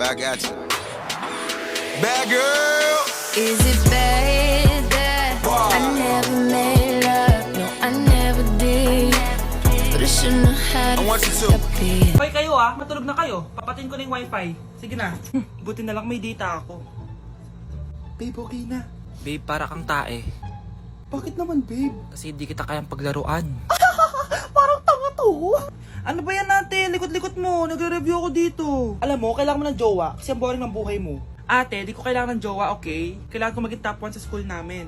I got you. Bad girl. Is it bad that I never made love? No, I never did. But I shouldn't have had I want you to. a bit. Hoy kayo matulog na kayo. Papatin ko na yung wifi. Sige na. Buti na lang may data ako. Babe, okay na. Babe, para kang tae. Bakit naman, babe? Kasi hindi kita kayang paglaruan. Parang tanga to. Ano ba yan natin? Likot-likot mo. Nagre-review ako dito. Alam mo, kailangan mo ng jowa kasi ang boring ng buhay mo. Ate, di ko kailangan ng jowa, okay? Kailangan ko maging top 1 sa school namin.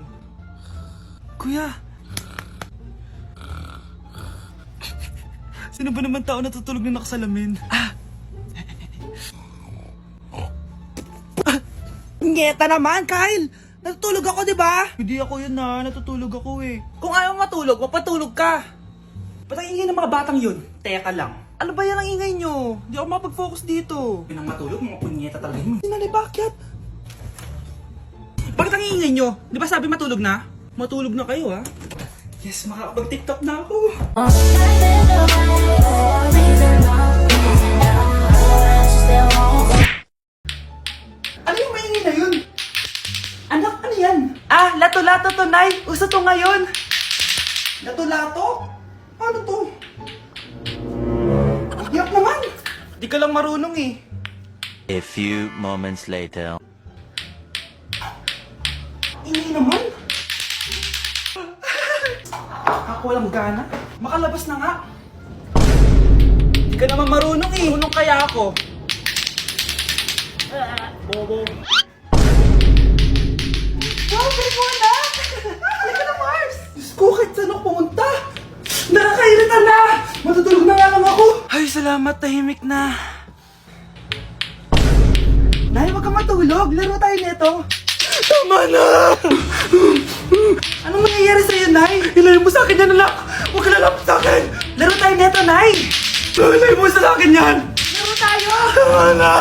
Kuya! Sino ba naman tao natutulog na nakasalamin? Ngeta naman, Kyle! Natutulog ako, di ba? Hindi ako yun natutulog ako eh. Kung ayaw matulog, mapatulog ka! Ba't ang ingay ng mga batang yun? Teka lang. Ano ba yan ang ingay nyo? Hindi ako makapag-focus dito. Yun ang matulog, mga punyeta talaga yun. Sinanay, bakit? Bakit ang ingay nyo? Di ba sabi matulog na? Matulog na kayo Yes, makakapag-tiktok na ako. Ano yung maingay na yun? Anak, ano yan? Lato-lato to, Nay. Uso to ngayon. Lato-lato? Ano to? Yak naman. Di ka lang marunong eh. A few moments later. Ingay naman. Ako walang gana. Makalabas na nga. Di ka naman marunong eh. Marunong kaya ako. Bobo. Wow, very mo na! Halika na, Mars! Diyos ko, kahit saan ako pumunta! Nakakairita na! Matutulog na nga lang ako! Ay, salamat, tahimik na. Nay, wag ka matulog. Laro tayo nito. Tama na! Anong nangyayari sa'yo, Nay? Ilayo mo sa akin yan, anak! Huwag ka lalapit sa akin! Laro tayo nito, Nay! Ilayo mo sa akin yan! Laro tayo! Tama na!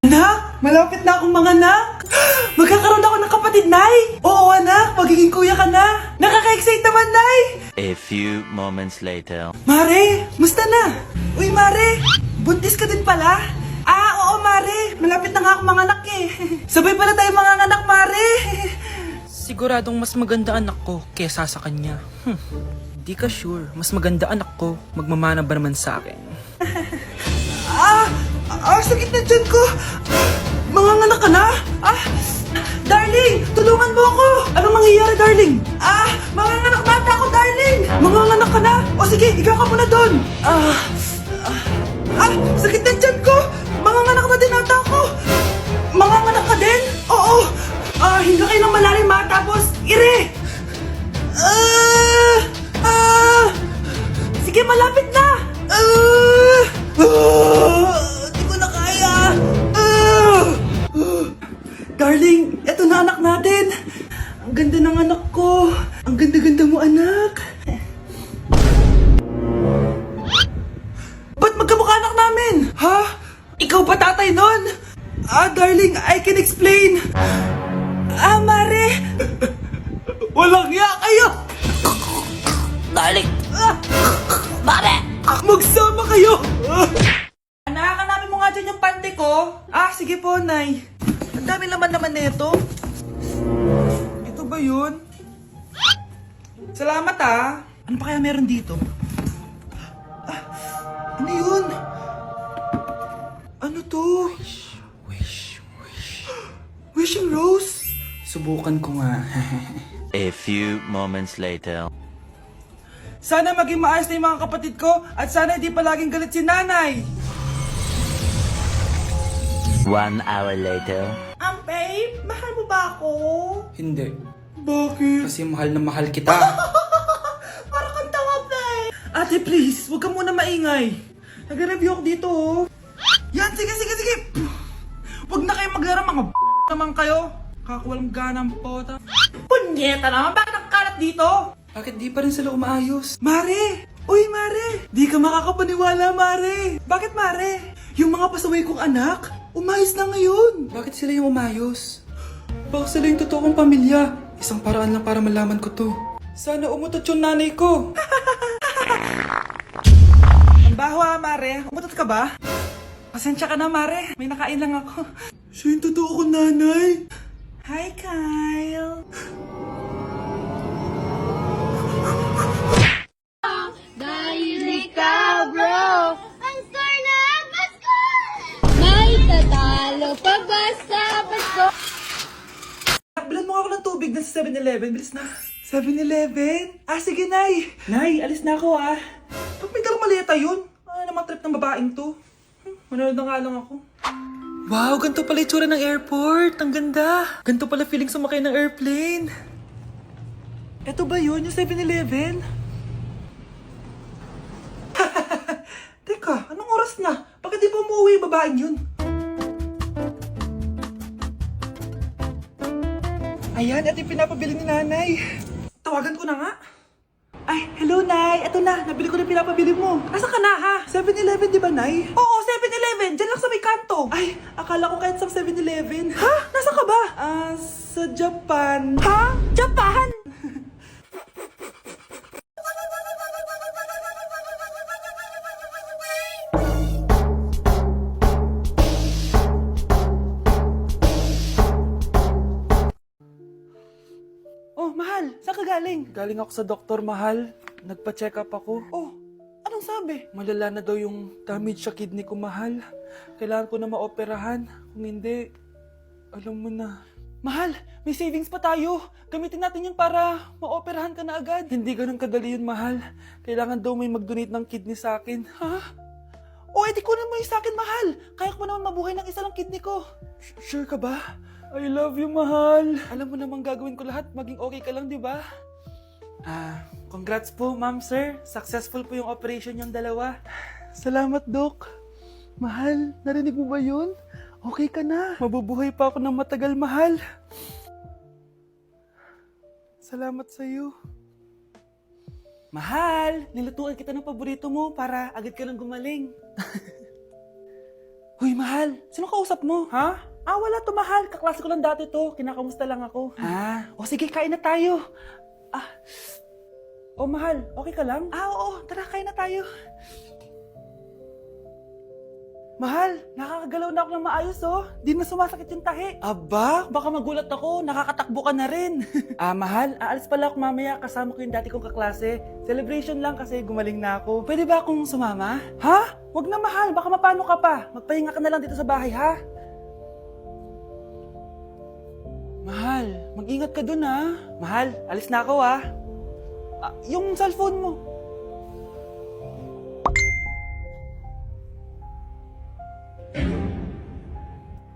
Anak! Malapit na akong mga anak! Magkakaroon ako ng kapatid, Nay! Oo, anak! Magiging kuya ka na! Nakaka-excite naman, Nay! A few moments later. Mare! Musta na? Uy, Mare! Buntis ka din pala? Oo, Mare! Malapit na nga akong mga anak eh! Sabay pala tayo mga anak, Mare! Siguradong mas maganda anak ko kesa sa kanya. Di ka sure. Mas maganda anak ko. Magmamana ba naman sa akin? Sakit na dyan ko! Manganganak ka na? Darling! Tulungan mo ako! Anong mangyayari, darling? Manganganak bata ako, darling! Manganganak ka na? O sige, higa ka muna doon! Sakit na dyan ko! Manganganak na din ata ako! Manganganak ka din? Oo! Hinga kayo ng malalim tapos ire! Sige, malapit na! Di ko na kaya! Darling, eto na anak natin! Ang ganda ng anak ko! Ang ganda-ganda mo, anak! Ba't magkamukha anak namin? Ha? Ikaw ba tatay nun? Darling, I can explain! Mare! Walang hiya kayo! Darling! Mare! Magsama kayo! Anak, hanapin mo nga dyan yung pante ko. Sige po, Nay. Ang dami naman nito. Ito ba yun? Salamat Ano pa kaya meron dito? Ano yun? Ano to? Wishing rose? Subukan ko nga. A few moments later. Sana maging maayos na yung mga kapatid ko at sana hindi palaging galit si nanay. 1 hour later. Babe, mahal mo ba ako? Hindi. Bakit? Kasi mahal na mahal kita. Parang kang tawa, babe. Ate, please, huwag ka muna maingay. Nag-review ako dito, Yan, sige. Huwag na kayo maglaro, mga naman kayo. Kakawalang ganang pota. Punyeta naman, bakit nakakalat dito? Bakit di pa rin sila umaayos? Mare! Uy, Mare! Di ka makakapaniwala, Mare! Bakit, Mare? Yung mga pasaway kong anak, umayos na ngayon. Bakit sila yung umayos? Baka sila yung totoong pamilya. Isang paraan lang para malaman ko to. Sana umutot yung nanay ko. Ang baho Mare. Umutot ka ba? Pasensya ka na, Mare. May nakain lang ako. Siya yung totoo ko, nanay. Hi, Kyle. Dahil ikaw, bro, ang star na Pasko! May tatalo pa ba sa Pasko? Bilan mo ako ng tubig na sa 7-Eleven. Bilis na. 7-Eleven? Ah, sige, Nay. Nay, alis na ako, ah. Ba't may dalang maleta yun? Ano naman trip ng babaeng to? Manonood na nga lang ako. Wow, ganito pala itsura ng airport. Ang ganda. Ganito pala feeling sumakay ng airplane. Eto ba yun, yung 7-Eleven? Teka, anong oras na? Bakit di pa umuwi yung babaeng yun? Ayan, ito yung pinapabili ni nanay. Tawagan ko na nga. Ay, hello, Nay. Eto na, nabili ko na yung pinapabili mo. Asa ka na, ha? 7-Eleven, di ba, Nay? Oo, 7-Eleven. Diyan lang sa may kanto. Ay, akala ko kahit sa 7-Eleven. Ha? Nasa ka ba? Sa Japan. Ha? Japan? Oh, mahal. Saan ka galing? Galing ako sa doktor, mahal. Nagpa-check up ako. Oh, anong sabi? Malala na daw yung damage sa kidney ko, mahal. Kailangan ko na maoperahan. Kung hindi, alam mo na. Mahal, may savings pa tayo. Gamitin natin yun para maoperahan ka na agad. Hindi ganun kadali yun, mahal. Kailangan daw may mag-donate ng kidney sa akin. Ha? Oh, edi kunin mo yung sa akin, mahal. Kaya ko pa naman mabuhay ng isa lang kidney ko. Sure ka ba? I love you, mahal. Alam mo namang gagawin ko lahat. Maging okay ka lang, di ba? Congrats po, ma'am, sir. Successful po yung operation yung dalawa. Salamat, Doc. Mahal, narinig mo ba yun? Okay ka na. Mabubuhay pa ako ng matagal, mahal. Salamat sa'yo. Mahal, nilutuan kita ng paborito mo para agad ka lang gumaling. Huy, mahal. Sino kausap mo? Ha? Wala to, mahal. Kaklase ko lang dati to. Kinakamusta lang ako. O sige, kain na tayo. Mahal. Okay ka lang? Oo. Tara, kain na tayo. Mahal, nakakagalaw na ako ng maayos, oh. Di na sumasakit yung tahi. Aba, baka magulat ako. Nakakatakbo ka na rin. Mahal, aalis pala ako mamaya. Kasama ko yung dati kong kaklase. Celebration lang kasi gumaling na ako. Pwede ba akong sumama? Ha? Wag na, mahal. Baka mapano ka pa. Magpahinga ka na lang dito sa bahay, ha? Mahal, mag-ingat ka dun, ha? Mahal, alis na ako, ha? Yung cellphone mo.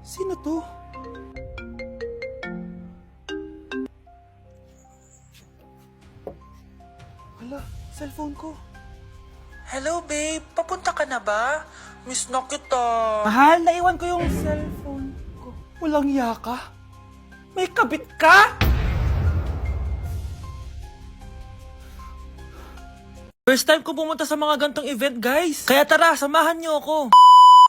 Sino to? Hala, cellphone ko. Hello, babe. Papunta ka na ba? Miss na kita. Mahal, naiwan ko yung cellphone ko. Walang yaka. May kabit ka? First time ko pumunta sa mga gantong event, guys. Kaya tara, samahan niyo ako.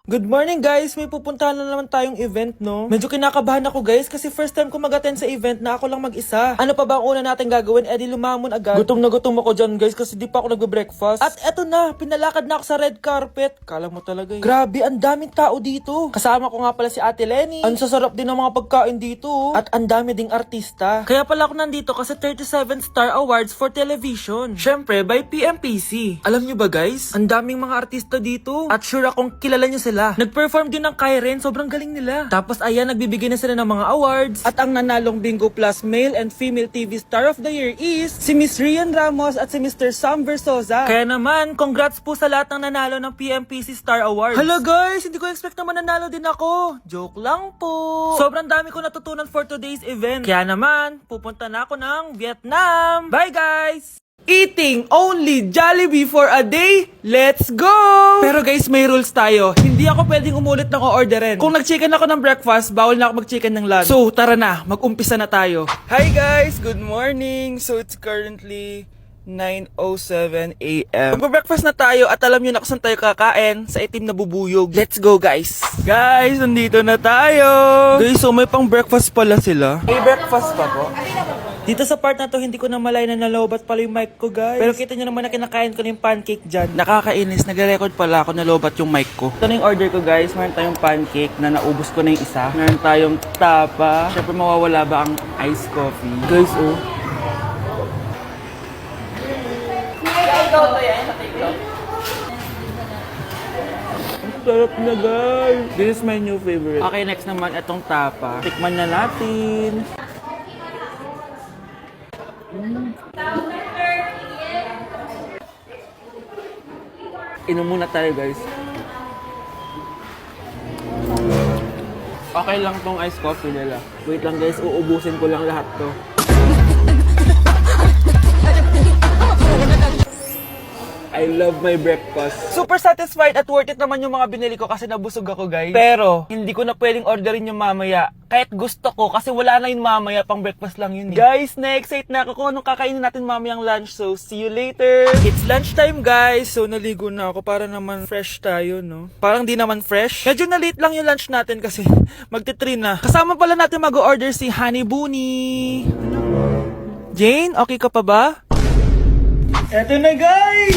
Good morning, guys. May pupuntahan na naman tayong event, no? Medyo kinakabahan ako, guys, kasi first time ko mag-attend sa event na ako lang mag-isa. Ano pa ba ang una natin gagawin? Di lumamon agad. Gutom na gutom ako dyan, guys, kasi di pa ako nagbe-breakfast. At eto na, pinalakad na ako sa red carpet. Kala mo talaga, grabe, ang daming tao dito. Kasama ko nga pala si Ate Lenny. Ang sasarap din ng mga pagkain dito. At ang dami ding artista. Kaya pala ako nandito kasi 37 Star Awards for Television. Syempre, by PMPC. Alam nyo ba, guys? Ang daming mga artista dito. At sure akong kilala nyo sila. Nag-perform din ng Kairen, sobrang galing nila. Tapos ayan, nagbibigay na sila ng mga awards. At ang nanalong Bingo Plus Male and Female TV Star of the Year is si Miss Rian Ramos at si Mr. Sam Versosa. Kaya naman, congrats po sa lahat ng nanalo ng PMPC Star Awards. Hello guys, hindi ko expect na mananalo din ako. Joke lang po. Sobrang dami ko natutunan for today's event. Kaya naman, pupunta na ako ng Vietnam. Bye guys! Eating only Jollibee for a day? Let's go! Pero guys, may rules tayo. Hindi ako pwedeng umulit ng o-orderin. Kung nag-chicken ako ng breakfast, bawal na ako mag-chicken ng lunch. So, tara na. Mag-umpisa na tayo. Hi guys! Good morning! So, it's currently 9:07 a.m. Mag-breakfast na tayo at alam nyo na kung saan tayo kakain sa itim na bubuyog. Let's go guys! Guys, nandito na tayo! Guys, so may pang breakfast pala sila. May breakfast pa po? Dito sa part na to, hindi ko na malay na nalobat pala yung mic ko, guys. Pero kita nyo naman na kinakain ko na yung pancake dyan. Nakakainis, nagre-record pala ako nalobat yung mic ko. Ito na yung order ko, guys. Meron tayong pancake na naubos ko na yung isa. Meron tayong tapa. Siyempre mawawala ba ang iced coffee? Guys, oh. Sarap na, guys. This is my new favorite. Okay, next naman itong tapa. Tikman na natin. Inom muna tayo, guys. Okay lang tong iced coffee nila. Wait lang, guys. Uubusin ko lang lahat to. I love my breakfast. Super satisfied at worth it naman yung mga binili ko kasi nabusog ako, guys. Pero, hindi ko na pwedeng orderin yung mamaya. Kahit gusto ko kasi wala na yung mamaya, pang breakfast lang yun. Guys, na-excite na ako kung anong kakainin natin mamayang lunch. So, see you later. It's lunchtime, guys. So, naligo na ako para naman fresh tayo, no? Parang di naman fresh. Medyo na-late lang yung lunch natin kasi magti-3 na. Kasama pala natin mag-order si Honey Bunny. Jane, okay ka pa ba? Eto na, guys!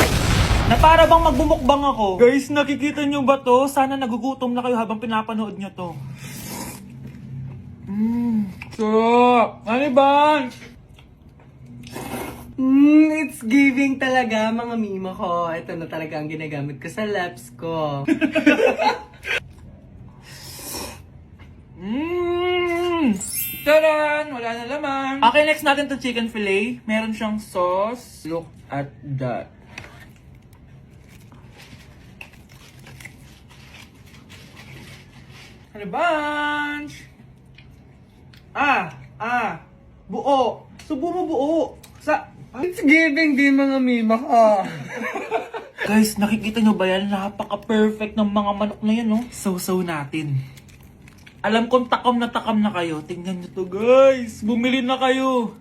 Na para bang magbumukbang ako. Guys, nakikita nyo ba to? Sana nagugutom na kayo habang pinapanood nyo to. Sarap! Ano ba? It's giving talaga, mga mima ko. Ito na talaga ang ginagamit ko sa laps ko. Taran! Wala na laman. Okay, next natin to chicken fillet. Meron siyang sauce. Look at that. Ano bunch? Buo. Subo mo buo. It's giving din, mga mima ko. Guys, nakikita nyo ba yan? Napaka-perfect ng mga manok na yan, no? So natin. Alam kong takam na kayo. Tingnan nyo to, guys. Bumili na kayo.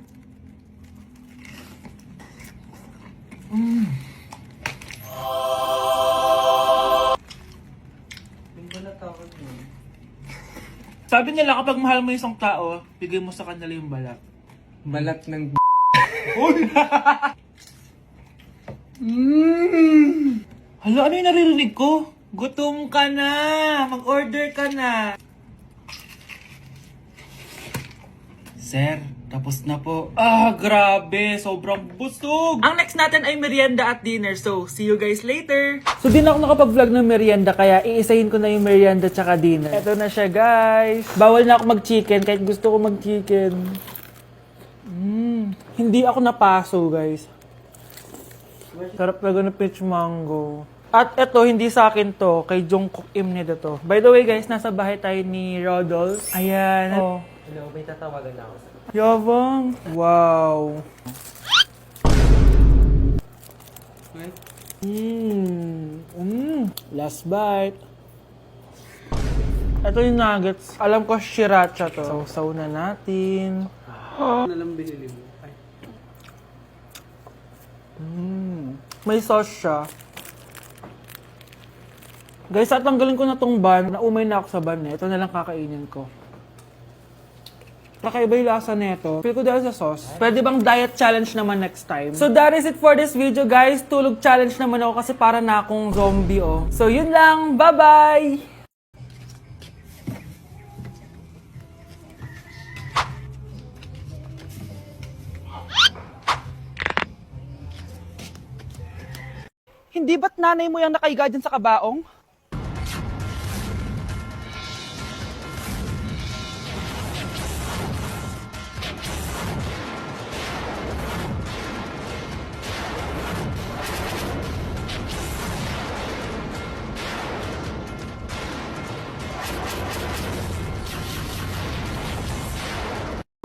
Sabi nila kapag mahal mo yung isang tao, bigay mo sa kanila yung balat. Balat ng Hala, ano yung naririnig ko? Gutom ka na! Mag-order ka na! Sir, tapos na po. Grabe! Sobrang busog! Ang next natin ay merienda at dinner. So, see you guys later! So, di na ako nakapag-vlog ng merienda, kaya iisahin ko na yung merienda tsaka dinner. Eto na siya, guys! Bawal na ako mag-chicken, kahit gusto ko mag-chicken. Hindi ako napaso, guys. Sarap talaga ng peach mango. At eto, hindi sa akin to. Kay Jungkook Imnida to. By the way, guys, nasa bahay tayo ni Rodolph. Ayan. Oh. Hello, may tatawagan na ako sa... Yabang. Wow. Last bite. Ito yung nuggets. Alam ko sriracha to. Sausaw na natin. Ano lang binili mo? May sauce siya. Guys, tatanggalin ko na tong ban. Naumay na ako sa ban eh. Ito na lang kakainin ko. Kakaiba yung lasa nito. Feel ko dahil sa sauce. Pwede bang diet challenge naman next time? So that is it for this video, guys. Tulog challenge naman ako kasi para na akong zombie, oh. So yun lang. Bye-bye! Hindi ba't nanay mo yung nakaiga dyan sa kabaong?